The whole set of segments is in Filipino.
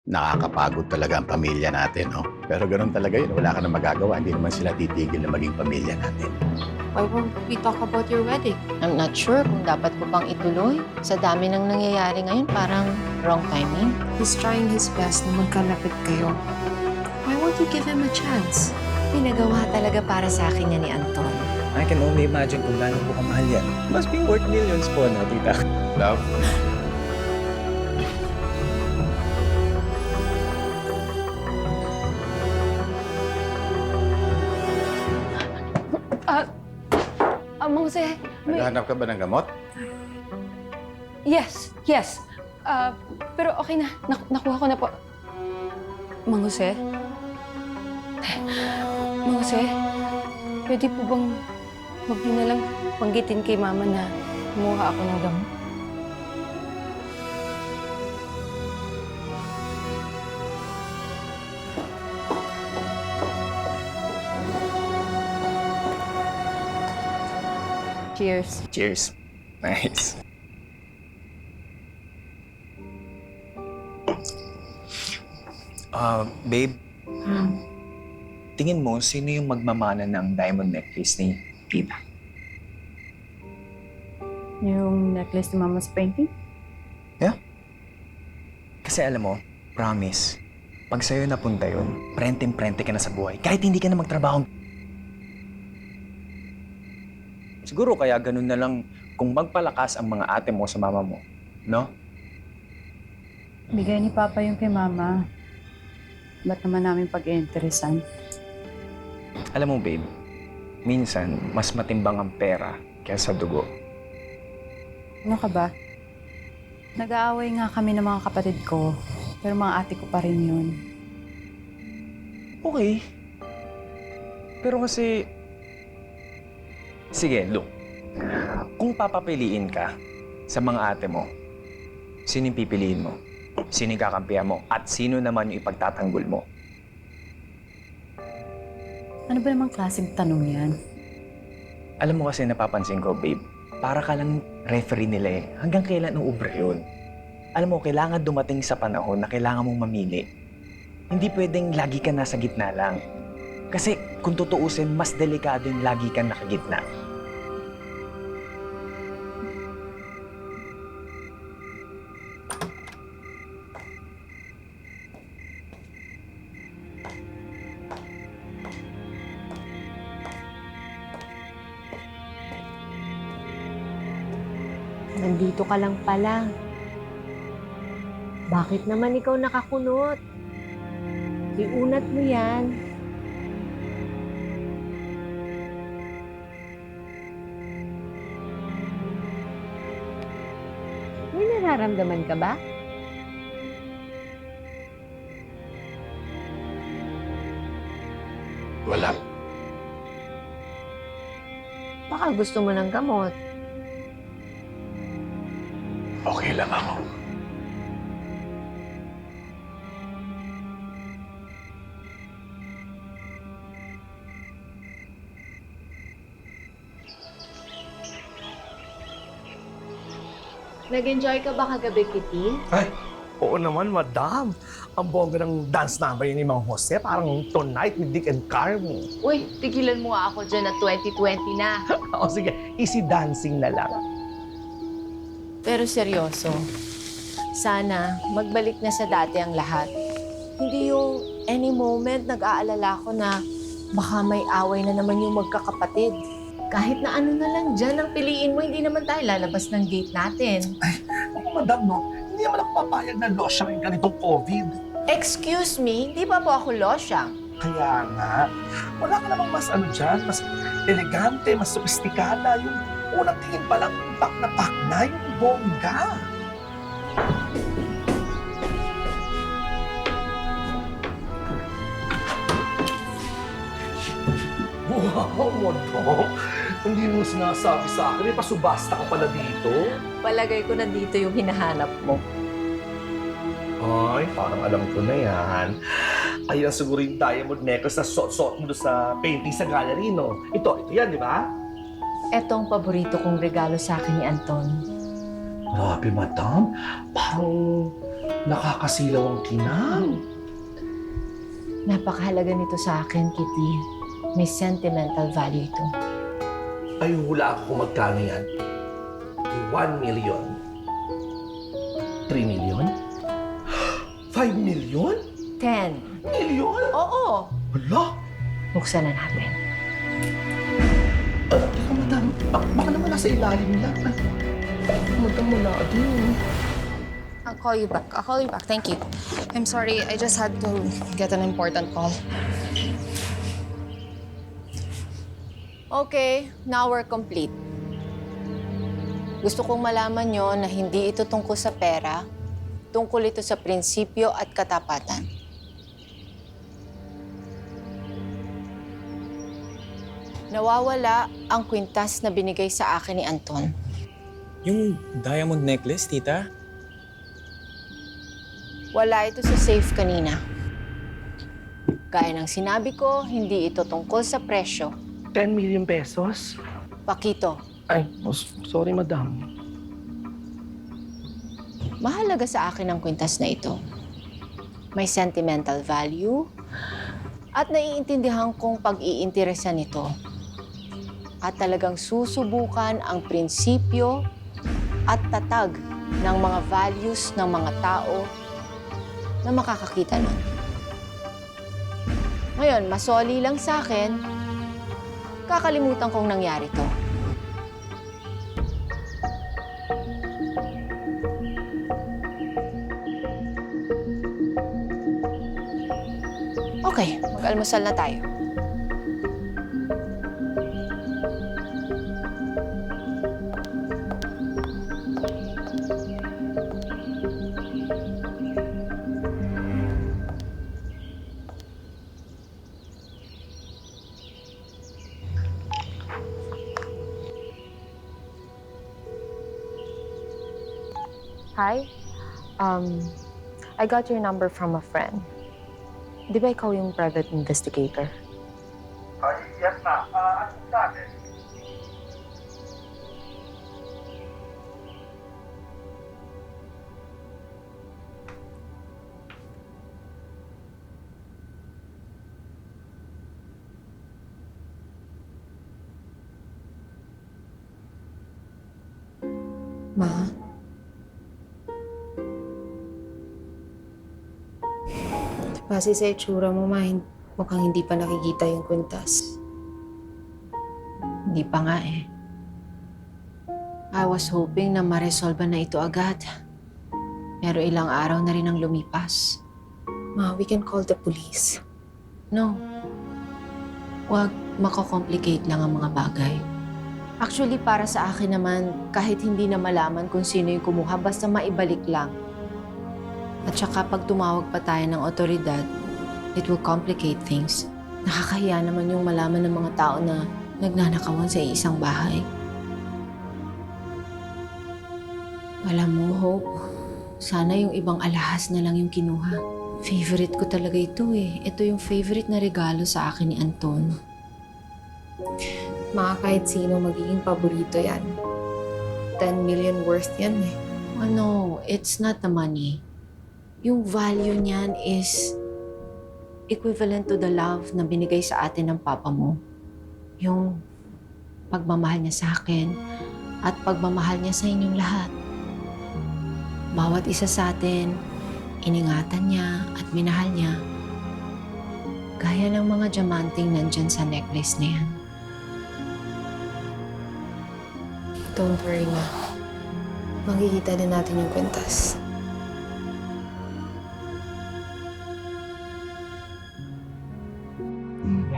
Nakakapagod talaga ang pamilya natin, no? Pero ganun talaga yun. Wala ka na magagawa. Hindi naman sila titigil na maging pamilya natin. Why won't we talk about your wedding? I'm not sure kung dapat ko bang ituloy. Sa dami ng nangyayari ngayon, parang wrong timing. He's trying his best na magkalapit kayo. Why won't you give him a chance? Pinagawa talaga para sa akin yan ni Anton. I can only imagine kung gaano po kamahal yan. Must be worth millions po, no, tita? Love? Mang Jose, Naghahanap ka ba ng gamot? yes. Pero okay na. Nakuha ko na po. Mang Jose? Mang Jose, pwede po bang wag niyo na lang panggitin kay Mama na kumuha ako ng gamot? Cheers. Cheers. Nice. Babe, tingin mo, sino yung magmamana ng diamond necklace ni tita? Yung necklace ni Mama's painting? Kasi alam mo, promise, pag sa'yo napunta yun, prenteng-prente ka na sa buhay. Kahit hindi ka na magtrabaho. Siguro kaya ganun na lang kung magpalakas ang mga ate mo sa mama mo, no? Bigay ni Papa yung kay Mama. Ba't naman namin pag-interesan? Alam mo, babe, minsan, mas matimbang ang pera kaysa dugo. Ano ka ba? Nag-aaway nga kami ng mga kapatid ko, pero mga ate ko pa rin yun. Okay. Pero kasi... Sige, look. Kung papapiliin ka sa mga ate mo, sino yung pipiliin mo? Sino yung kakampihan mo? At sino naman yung ipagtatanggol mo? Ano ba namang klaseng tanong yan? Alam mo kasi napapansin ko, babe, para ka lang referee nila eh. Hanggang kailan uubra yun? Alam mo, kailangan dumating sa panahon na kailangan mong mamili. Hindi pwedeng lagi ka nasa gitna lang. Kasi kung tutuusin, mas delikado yung lagi kang nakagitna. Nandito ka lang pala. Bakit naman ikaw nakakunot? Iunat mo yan. May nararamdaman ka ba? Wala. Baka gusto mo ng gamot. Okay lang ako. Nag-enjoy ka ba kagabi, Kitty? Ay, oo naman, madam. Ang bongga ng dance number ni Mang Jose, parang Tonight with Dick and Carmen. Uy, tigilan mo nga ako dyan na 2020 na. O sige, easy dancing na lang. Pero seryoso, sana magbalik na sa dati ang lahat. Hindi yung any moment nag-aalala ko na baka may away na naman yung magkakapatid. Kahit na ano na lang dyan ang piliin mo, hindi naman tayo lalabas ng gate natin. Ako, madam, no? Hindi naman ako papayag na losyang yung ganitong COVID. Excuse me, hindi pa po ako losyang. Kaya nga, wala ka namang mas ano dyan, mas elegante, mas sophisticada. Yung unang tingin pa lang, pak na yung bongga. Wow, madam. Hindi mo sinasabi sa akin, may pasubasta ka pala dito. Palagay ko na dito yung hinahanap mo. Ay, parang alam ko na yan. Ayan siguro yung diamond necklace na suot-suot mo doon sa painting sa gallery, no? Ito yan, di ba? Ito ang paborito kong regalo sa akin ni Anton. Grabe, madam. Parang nakakasilaw ang kinang. Napakahalaga nito sa akin, Kitty. May sentimental value ito. Ay, hula ako kung magkano yan. 1 million. 3 million? 5 million? 10. Million? Oo! Wala. Buksan na natin. Teka, madam. Baka naman nasa ilalim lang. Madam, wala din. I'll call you back. I'll call you back. Thank you. I'm sorry. I just had to get an important call. Okay, now we're complete. Gusto kong malaman nyo na hindi ito tungkol sa pera, tungkol ito sa prinsipyo at katapatan. Nawawala ang kwintas na binigay sa akin ni Anton. Yung diamond necklace, tita? Wala ito sa safe kanina. Gaya ng sinabi ko, hindi ito tungkol sa presyo. 10 million pesos? Pakito, Ay, sorry, madam. mahalaga sa akin ang kwintas na ito. May sentimental value at naiintindihan kong pag-iinteresan nito. At talagang susubukan ang prinsipyo at tatag ng mga values ng mga tao na makakakita nun. Ngayon, masoli lang sa akin, kakalimutan kong nangyari to. Okay, mag-almusal na tayo. Hi. I got your number from a friend. Di ba ikaw yung private investigator? Yes, ma'am. Ano sabi? Ma? Base sa itsura mo, Ma, mukhang hindi pa nakikita yung kwintas. Hindi pa nga eh. I was hoping na ma-resolve na ito agad. Pero ilang araw na rin ang lumipas. Ma, we can call the police. No. Huwag makakomplicate lang ang mga bagay. Actually, para sa akin naman, kahit hindi na malaman kung sino yung kumuha, basta maibalik lang. At saka pag tumawag pa tayo ng otoridad, it will complicate things. Nakakahiya naman yung malaman ng mga tao na nagnanakawan sa isang bahay. Alam mo, Hope, sana yung ibang alahas na lang yung kinuha. Favorite ko talaga ito eh. Ito yung favorite na regalo sa akin ni Anton. Ma, kahit sino magiging paborito yan. 10 million worth yan eh. Ano, it's not the money. Yung value niyan is equivalent to the love na binigay sa atin ng papa mo. Yung pagmamahal niya sa akin at pagmamahal niya sa inyong lahat. Bawat isa sa atin, iningatan niya at minahal niya. Gaya ng mga diamanting nandyan sa necklace na yan. Don't worry, Ma. Makikita din natin yung kwintas.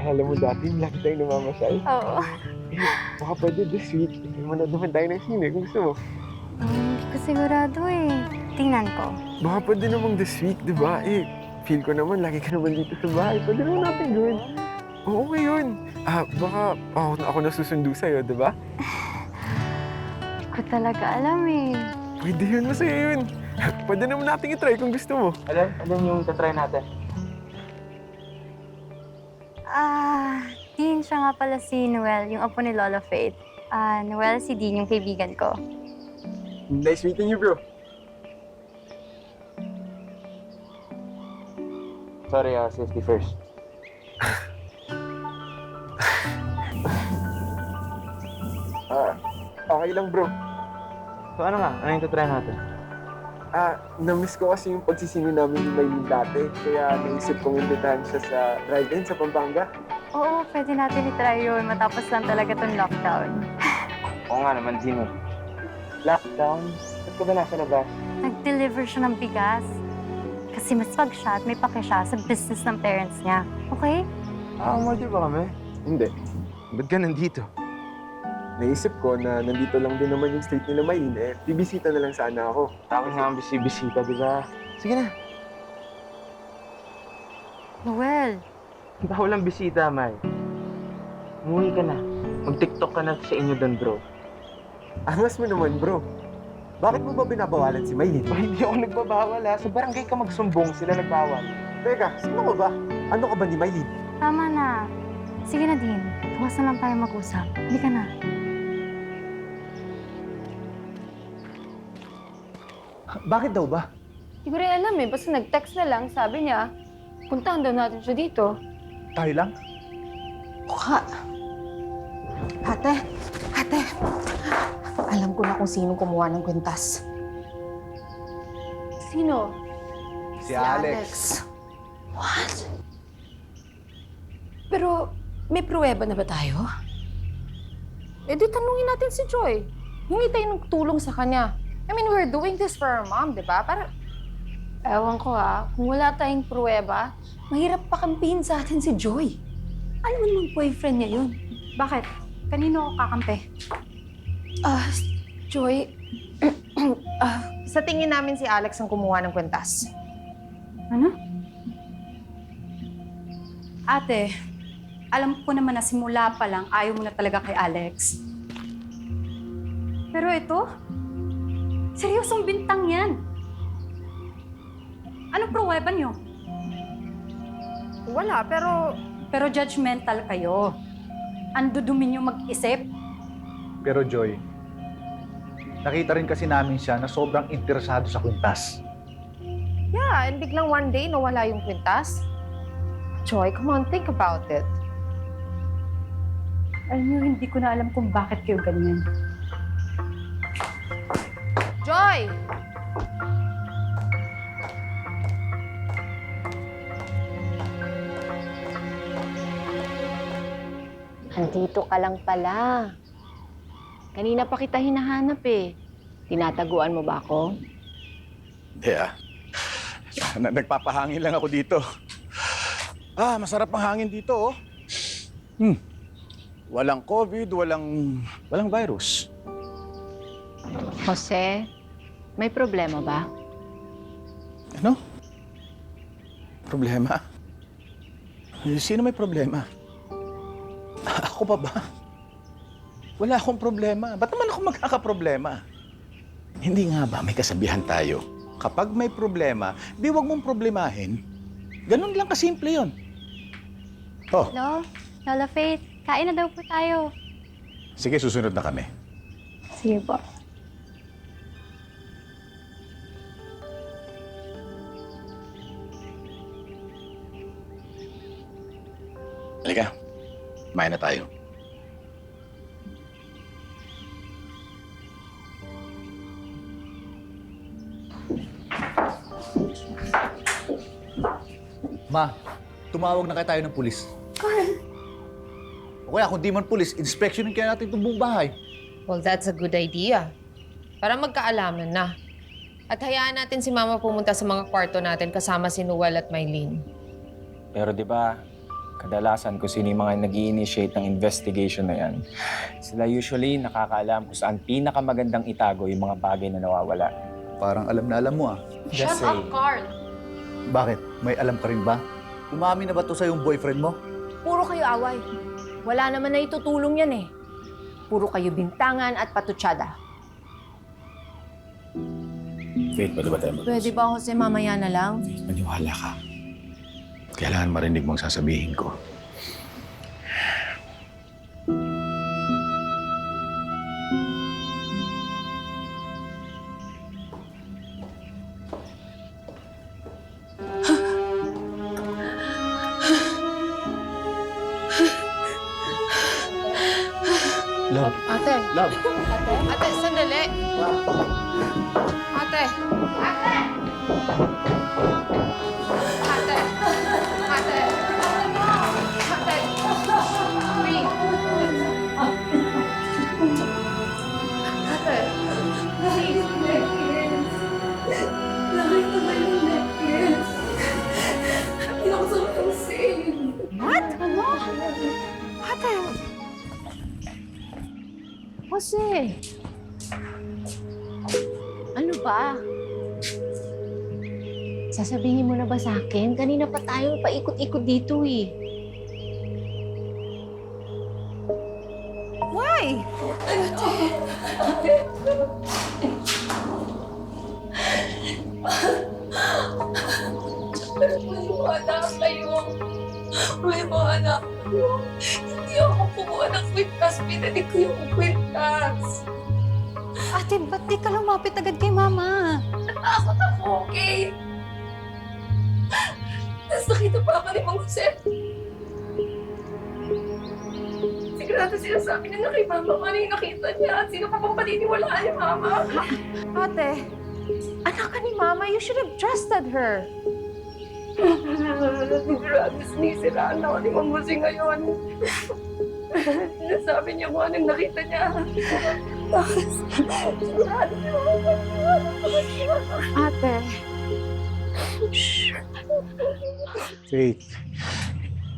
Alam mo dati, lagi tayo namamasyal. Oo. Baka pwede this week, manood naman tayo ng sine kung gusto mo. Hindi ko sigurado eh. Tingnan ko. Baka pwede namang this week, di ba? Feel ko naman, lagi ka naman dito sa bahay. Pwede naman natin gawin. Oo, ngayon. Baka ako nasusundo sa'yo, di ba? Hindi ko talaga alam eh. Pwede yun, masaya yun. Pwede naman natin itry kung gusto mo. Alam yung tatry natin. Dean, siya nga pala si Noel, yung apo ni Lola Faith. Noel, si Dean, yung kaibigan ko. Nice meeting you, bro. Sorry, safety first. Okay lang, bro. So ano nga? Ano yung try natin? Na-miss ko kasi yung pagsisino namin ni Maylin dati. Kaya naisip kong imbitahan siya sa drive-in sa Pampanga. Oo, pwede natin itry yun. Matapos lang talaga tong lockdown. Oo nga naman, Zino. Lockdown? Ba't ka ba nasa labas? Nag-deliver siya ng bigas. Kasi mas pag siya at may pake siya sa business ng parents niya. Okay? Umorder ba kami? Hindi. Ba't ka nandito? Naisip ko na nandito lang din naman yung street nila Maylin. Bibisita na lang sana ako. Tapos nga ang bisita, di ba? Sige na. Noel, Bawal ang bisita, May. Umuwi ka na. Mag-tiktok ka na sa inyo doon, bro. Angas mo naman, bro. Bakit mo ba binabawalan si Maylin? Hindi ako nagbabawal, ha. Sa barangay ka magsumbong, sila nagbawal. Teka, sino ka ba? Ano ka ba ni Maylin? tama na. Sige na, Dean. Bukas na lang tayo mag-usap. Hindi ka na. Bakit daw ba? Hindi ko rin alam eh. Basta nag-text na lang, sabi niya, puntahan daw natin siya dito. Tayo lang? Mukha. Ate, alam ko na kung sino kumuha ng kwintas. Sino? Si Alex. What? Pero may pruweba na ba tayo? Eh di tanungin natin si Joy. Hingi tayo ng tulong sa kanya. I mean, we're doing this for our mom, di ba? Para Ewan ko kung wala tayong pruweba, mahirap pa kampihin sa atin si Joy. Alam mo namang boyfriend niya yun. Bakit? Kanino ako kakampi? Joy, sa tingin namin si Alex ang kumuha ng kwintas. Ano? Ate, alam ko naman na simula pa lang ayaw mo na talaga kay Alex. Pero ito, seryosong bintang yan. Anong pruweba niyo? Wala, Pero judgmental kayo. Andudumi niyo mag-isip. Pero Joy, nakita rin kasi namin siya na sobrang interesado sa kwintas. yeah, and biglang one day nawala yung kwintas. Joy, come on, think about it. Alam niyo, hindi ko na alam kung bakit kayo ganyan. Joy! Andito ka lang pala. Kanina pa kita hinahanap eh. Tinataguan mo ba ako? Hindi Nagpapahangin lang ako dito. Masarap ang hangin dito, oh. Walang COVID, walang virus. Jose, may problema ba? Ano? Problema? Sino may problema? Ako pa ba? Wala akong problema. Ba't naman ako magkakaproblema? Hindi nga ba may kasabihan tayo? Kapag may problema, di wag mong problemahin. Ganun lang kasimple yun. Oh, Hello? Lola Faith, kain na daw po tayo. sige, susunod na kami. Sige po. Halika, kumain na tayo. Ma, tumawag na kaya tayo ng pulis. O kaya kung di man pulis, inspeksyonin kaya natin itong buong bahay. Well, that's a good idea. Para magkaalaman na. At hayaan natin si Mama pumunta sa mga kwarto natin kasama si Noel at Maylin. Pero di ba, kadalasan kung sino yung mga nag-i-initiate ng investigation na yan, sila usually nakakaalam kung saan pinakamagandang itago yung mga bagay na nawawala. Parang alam na alam mo ah. Just say, Carl! Bakit? May alam ka rin ba? Umamin na ba to sa yung boyfriend mo? Puro kayo away. Wala naman na itutulong yan eh. Puro kayo bintangan at patutsada. Faith, pwede ba tayo mag-usap? Pwede ba, Jose, mamaya na lang? Faith, maniwala ka. Kailangan marinig mong sasabihin ko. Ate! Love. Ate, sandali! Ate! Ate! Ate! Ate! Ate! Wait! Ate! Please! Nakita ba yung necklace? Pinakasama yung sale. What? Ano? Ate! Jose! Ano ba? Sasabihin mo na ba sa akin? Kanina pa tayo paikot-ikot dito eh. Why? Maniwala kayo. Maniwala kayo. Hindi ako kumuha ng kwintas. Pinalig ko yung kwintas. Ate, ba't di ka lumapit agad kay Mama? Natakot ako, okay? Tapos nakita pa ako ni Mang Jose. Sigurado sila sa akin na kay Mama kung ano yung nakita niya. Sino pa pang paniniwalaan ni Mama? Ate, anak ka ni Mama. You should have trusted her. Sigurado sinisiraan ako ni Mang Jose ngayon. Sinasabi niya kung anong nakita niya. Sigurado niya ako. Ate. Faith,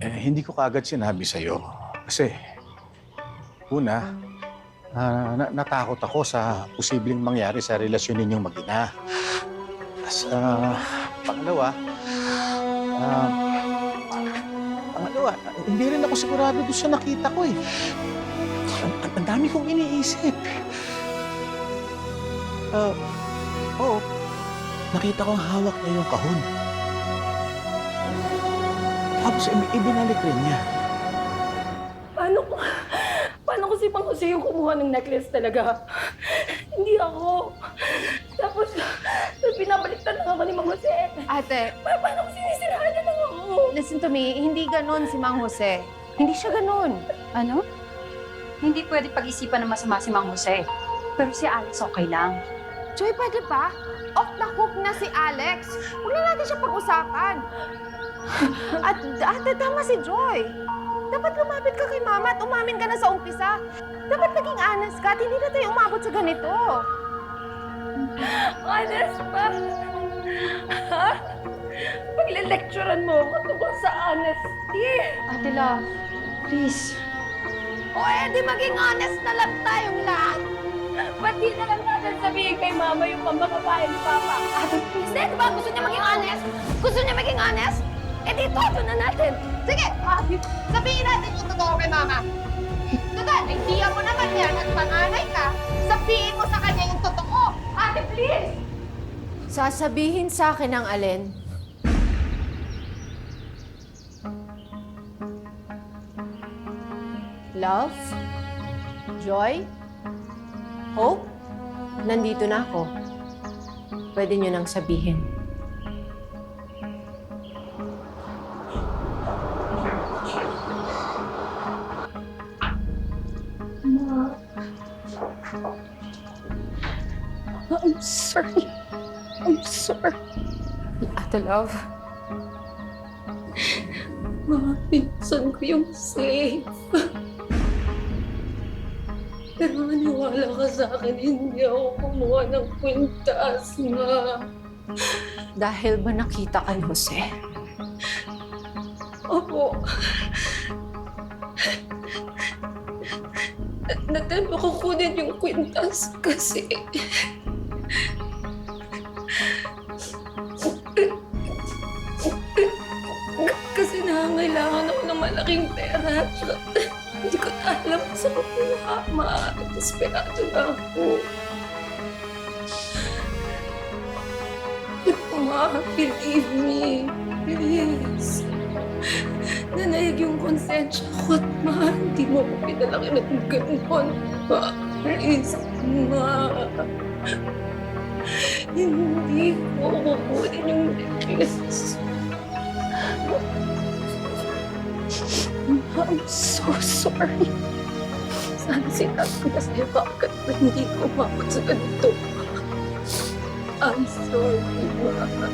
hindi ko kaagad sinabi sa'yo. Kasi, una, natakot ako sa posibleng mangyari sa relasyon ninyong mag-ina. Tapos, pangalawa, hindi rin ako sigurado doon sa nakita ko eh. Ang dami kong iniisip. Oo, nakita ko hawak niya yung kahon. Tapos ibinalik rin niya. Paano ko si Mang Jose yung kumuha ng necklace talaga? Hindi ako. Tapos binabaliktad lang ako ni Mang Jose. Ate, Paano ko sinisiraan niya lang ako? listen to me. Hindi ganon si Mang Jose. Hindi siya ganon. Ano? Hindi pwede pag-isipan ng masama si Mang Jose. Pero si Alex okay lang. Joy, pwede ba? Off the hook na si Alex. Huwag na natin siya pag-usapan. At ate, tama si Joy. Dapat lumapit ka kay Mama at umamin ka na sa umpisa. Dapat naging honest ka at hindi na tayo umabot sa ganito. Honest pa? Ha? Pagle-lecturean mo ako tungkol sa honesty. Ate Love, please. O di maging honest na lang tayong lahat. Ba't di na lang natin sabihin kay Mama yung pambababae ni Papa? Ate, please. Di ba gusto niya maging honest? Gusto niya maging honest? Eh di ito na natin. Sige, sabihin natin yung totoo kay Mama. Total, idea mo naman yan at panganay ka. Sabihin mo sa kanya yung totoo. Ate, please! Sasabihin sa akin ang alin? Love? Joy? Hope? Nandito na ako. Pwede niyo nang sabihin. I'm sorry. I'm sorry. Ate Love? Mga pinsan ko yung safe. Pero maniwala ka sa akin, hindi ako kumuha ng kwintas na. Dahil ba nakita ka ni Jose? Opo. Natempo ko kunin yung kwintas kasi... Kasi nangangailangan ako ng malaking pera. Hindi ko na alam sa kukuha. Desperado na ako. Ma, believe me. Please. Nanayag yung konsensya ko at ma, hindi mo ako pinalaki ng gano'n. Ma, please, ma. Hindi ko kukunin yung necklace. I'm so sorry. Sana sinabi ko na sa'yo bakit ba hindi ko umabot sa ganito. I'm sorry, Mama.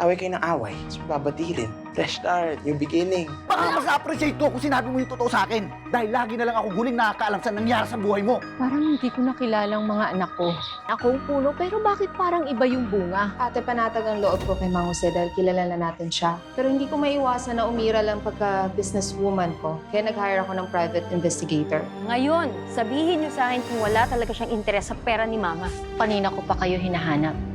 Away kayo ng away, tapos babatilin. Fresh start, new beginning. Baka mas appreciate ko kung sinabi mo yung totoo sa akin. Dahil lagi na lang akong huling nakakaalam sa nangyari sa buhay mo. Parang hindi ko nakilalang mga anak ko. Ako ang puno, pero bakit parang iba yung bunga? Ate, panatag ang loob ko kay Mang Jose dahil kilala na natin siya. Pero hindi ko maiwasan na umira lang pagka-businesswoman ko. Kaya nag-hire ako ng private investigator. Ngayon, sabihin niyo sa akin kung wala talaga siyang interes sa pera ni Mama. Kanina ko pa kayo hinahanap.